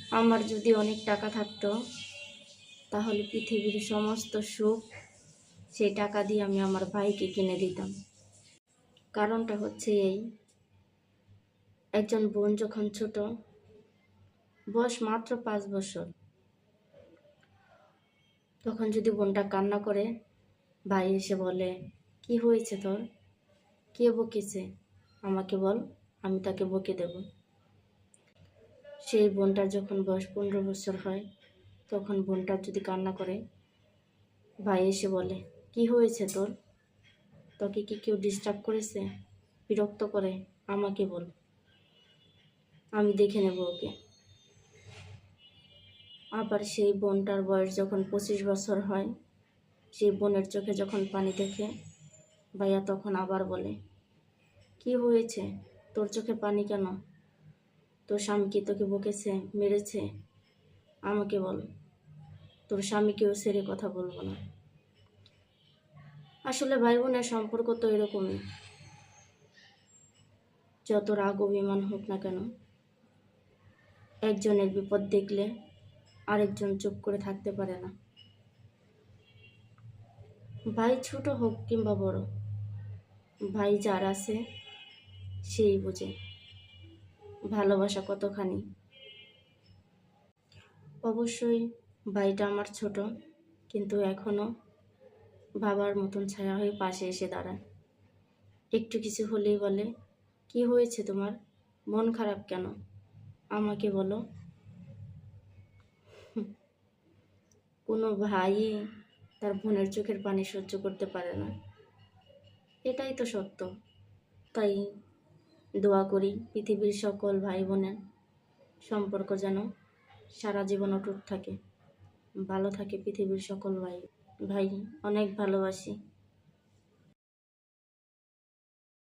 আমার যদি অনেক টাকা থাকতো তাহলে পৃথিবীর সমস্ত সুখ সেই টাকা দিয়ে আমি আমার ভাইকে কিনে দিতাম। কারণটা হচ্ছে এই, একজন বোন যখন ছোট, বয়স মাত্র 5 বছর, তখন যদি বোনটা কান্না করে, ভাই এসে বলে, কি হয়েছে তোর, কে বকেছে, আমাকে বল, আমি তাকে বকে দেব। সেই বোনটার যখন বয়স 15 বছর হয়, তখন বোনটার যদি কান্না করে, ভাই এসে বলে, কি হয়েছে তোর, তোকে কি কেউ ডিস্টার্ব করেছে, বিরক্ত করে, আমাকে বল, আমি দেখে নেব ওকে। আবার সেই বোনটার বয়স যখন 25 বছর হয়, সেই বোনের চোখে যখন পানি দেখে, ভাইয়া তখন আবার বলে, কি হয়েছে, তোর চোখে পানি কেন, তোর স্বামী কি তোকে বকেছে, মেরেছে, আমাকে বল, তোর স্বামীকেও ছেড়ে কথা বলবো না। আসলে ভাই বোনের সম্পর্ক তো এরকমই, যত রাগ অভিমান হোক না কেন, একজনের বিপদ দেখলে আরেকজন চুপ করে থাকতে পারে না। ভাই ছোট হোক কিংবা বড়, ভাই যার আছে সেই বোঝে ভালোবাসা কতখানি। অবশ্যই ভাইটা আমার ছোট, কিন্তু এখনো বাবার মতন ছায়া হয়ে পাশে এসে দাঁড়ায়। একটু কিছু হলেই বলে, কি হয়েছে তোমার, মন খারাপ কেন, আমাকে বলো। কোনো ভাই তার বোনের চোখের পানি সহ্য করতে পারে না, এটাই তো সত্য। তাই দোয়া করি পৃথিবীর সকল ভাই বোনের সম্পর্ক যেন সারা জীবন অটুট থাকে, ভালো থাকে পৃথিবীর সকল ভাই। ভাই অনেক ভালোবাসি।